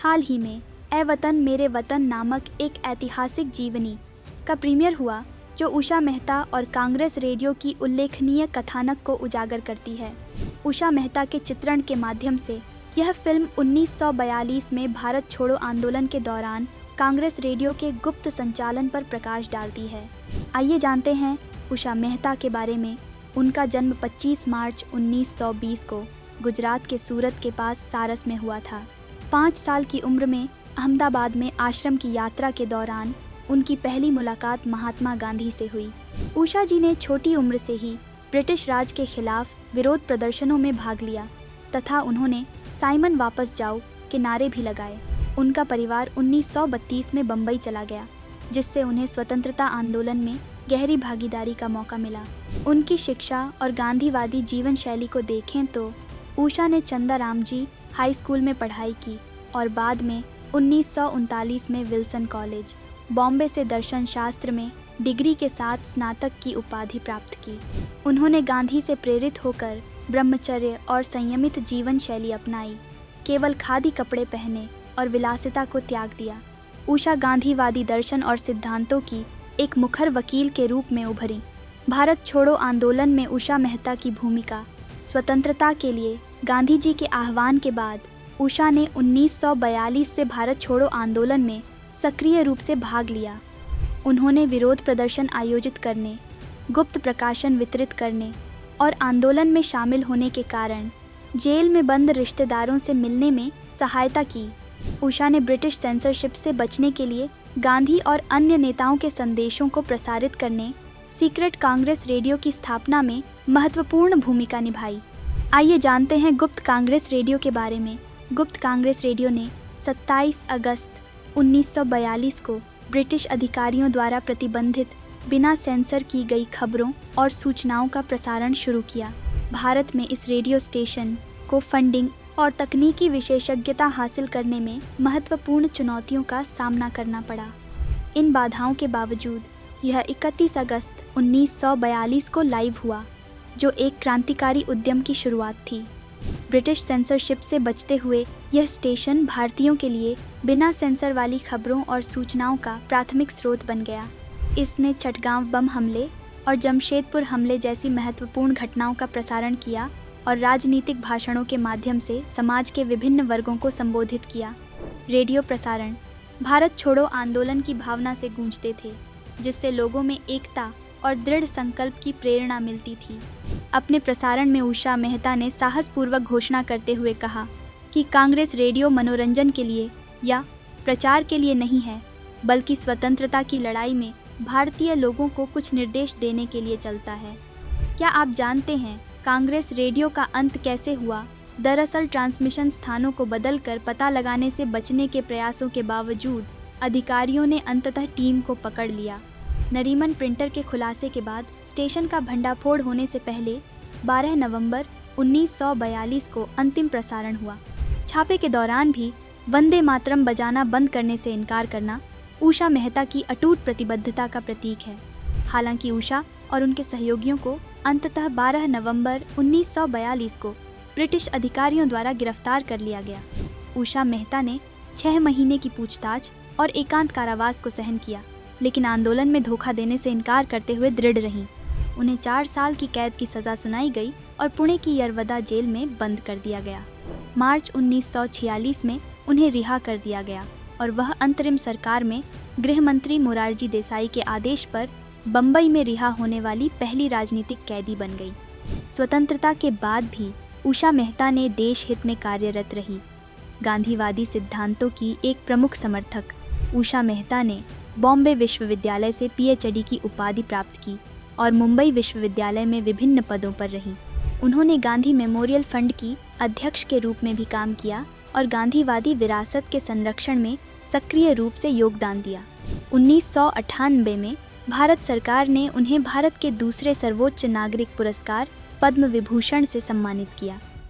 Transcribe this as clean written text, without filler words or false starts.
हाल ही में ए वतन मेरे वतन नामक एक ऐतिहासिक जीवनी का प्रीमियर हुआ, जो उषा मेहता और कांग्रेस रेडियो की उल्लेखनीय कथानक को उजागर करती है। उषा मेहता के चित्रण के माध्यम से यह फिल्म 1942 में भारत छोड़ो आंदोलन के दौरान कांग्रेस रेडियो के गुप्त संचालन पर प्रकाश डालती है। आइए जानते हैं उषा मेहता के बारे में। उनका जन्म 25 मार्च 1920 को गुजरात के सूरत के पास सारस में हुआ था। 5 साल की उम्र में अहमदाबाद में आश्रम की यात्रा के दौरान उनकी पहली मुलाकात महात्मा गांधी से हुई। उषा जी ने छोटी उम्र से ही ब्रिटिश राज के खिलाफ विरोध प्रदर्शनों में भाग लिया तथा उन्होंने साइमन वापस जाओ के नारे भी लगाए। उनका परिवार 1932 में बम्बई चला गया, जिससे उन्हें स्वतंत्रता आंदोलन में गहरी भागीदारी का मौका मिला। उनकी शिक्षा और गांधीवादी जीवन शैली को देखें तो उषा ने चंदाराम जी हाई स्कूल में पढ़ाई की और बाद में 1939 में विल्सन कॉलेज, बॉम्बे से दर्शन शास्त्र में डिग्री के साथ स्नातक की उपाधि प्राप्त की। उन्होंने गांधी से प्रेरित होकर ब्रह्मचर्य और संयमित जीवन शैली अपनाई, केवल खादी कपड़े पहने और विलासिता को त्याग दिया। उषा गांधीवादी दर्शन और सिद्धांतों की एक मुखर वकील के रूप में उभरी। भारत छोड़ो आंदोलन में उषा मेहता की भूमिका। स्वतंत्रता के लिए गांधी जी के आह्वान के बाद उषा ने 1942 से भारत छोड़ो आंदोलन में सक्रिय रूप से भाग लिया। उन्होंने विरोध प्रदर्शन आयोजित करने, गुप्त प्रकाशन वितरित करने और आंदोलन में शामिल होने के कारण जेल में बंद रिश्तेदारों से मिलने में सहायता की। उषा ने ब्रिटिश सेंसरशिप से बचने के लिए गांधी और अन्य नेताओं के संदेशों को प्रसारित करने सीक्रेट कांग्रेस रेडियो की स्थापना में महत्वपूर्ण भूमिका निभाई। आइए जानते हैं गुप्त कांग्रेस रेडियो के बारे में। गुप्त कांग्रेस रेडियो ने 27 अगस्त 1942 को ब्रिटिश अधिकारियों द्वारा प्रतिबंधित बिना सेंसर की गई खबरों और सूचनाओं का प्रसारण शुरू किया। भारत में इस रेडियो स्टेशन को फंडिंग और तकनीकी विशेषज्ञता हासिल करने में महत्वपूर्ण चुनौतियों का सामना करना पड़ा। इन बाधाओं के बावजूद यह 31 अगस्त 1942 को लाइव हुआ, जो एक क्रांतिकारी उद्यम की शुरुआत थी। ब्रिटिश सेंसरशिप से बचते हुए यह स्टेशन भारतीयों के लिए बिना सेंसर वाली खबरों और सूचनाओं का प्राथमिक स्रोत बन गया। इसने चटगांव बम हमले और जमशेदपुर हमले जैसी महत्वपूर्ण घटनाओं का प्रसारण किया और राजनीतिक भाषणों के माध्यम से समाज के विभिन्न वर्गों को संबोधित किया। रेडियो प्रसारण भारत छोड़ो आंदोलन की भावना से गूंजते थे, जिससे लोगों में एकता और दृढ़ संकल्प की प्रेरणा मिलती थी। अपने प्रसारण में उषा मेहता ने साहसपूर्वक घोषणा करते हुए कहा कि कांग्रेस रेडियो मनोरंजन के लिए या प्रचार के लिए नहीं है, बल्कि स्वतंत्रता की लड़ाई में भारतीय लोगों को कुछ निर्देश देने के लिए चलता है। क्या आप जानते हैं कांग्रेस रेडियो का अंत कैसे हुआ? दरअसल ट्रांसमिशन स्थानों को बदलकर पता लगाने से बचने के प्रयासों के बावजूद अधिकारियों ने अंततः टीम को पकड़ लिया। नरीमन प्रिंटर के खुलासे के बाद स्टेशन का भंडाफोड़ होने से पहले 12 नवंबर 1942 को अंतिम प्रसारण हुआ। छापे के दौरान भी वंदे मातरम बजाना बंद करने से इनकार करना उषा मेहता की अटूट प्रतिबद्धता का प्रतीक है। हालांकि उषा और उनके सहयोगियों को अंततः 12 नवंबर 1942 को ब्रिटिश अधिकारियों द्वारा गिरफ्तार कर लिया गया। उषा मेहता ने 6 महीने की पूछताछ और एकांत कारावास को सहन किया, लेकिन आंदोलन में धोखा देने से इनकार करते हुए दृढ़ रहीं। उन्हें 4 साल की कैद की सज़ा सुनाई गई और पुणे की यरवदा जेल में बंद कर दिया गया। मार्च 1946 में उन्हें रिहा कर दिया गया और वह अंतरिम सरकार में गृह मंत्री मोरारजी देसाई के आदेश पर बम्बई में रिहा होने वाली पहली राजनीतिक कैदी बन गई। स्वतंत्रता के बाद भी उषा मेहता ने देश हित में कार्यरत रही। गांधीवादी सिद्धांतों की एक प्रमुख समर्थक उषा मेहता ने बॉम्बे विश्वविद्यालय से पीएचडी की उपाधि प्राप्त की और मुंबई विश्वविद्यालय में विभिन्न पदों पर रहीं। उन्होंने गांधी मेमोरियल फंड की अध्यक्ष के रूप में भी काम किया और गांधीवादी विरासत के संरक्षण में सक्रिय रूप से योगदान दिया। 1998 में भारत सरकार ने उन्हें भारत के दूसरे सर्वोच्च नागरिक पुरस्कार पद्म विभूषण से सम्मानित किया।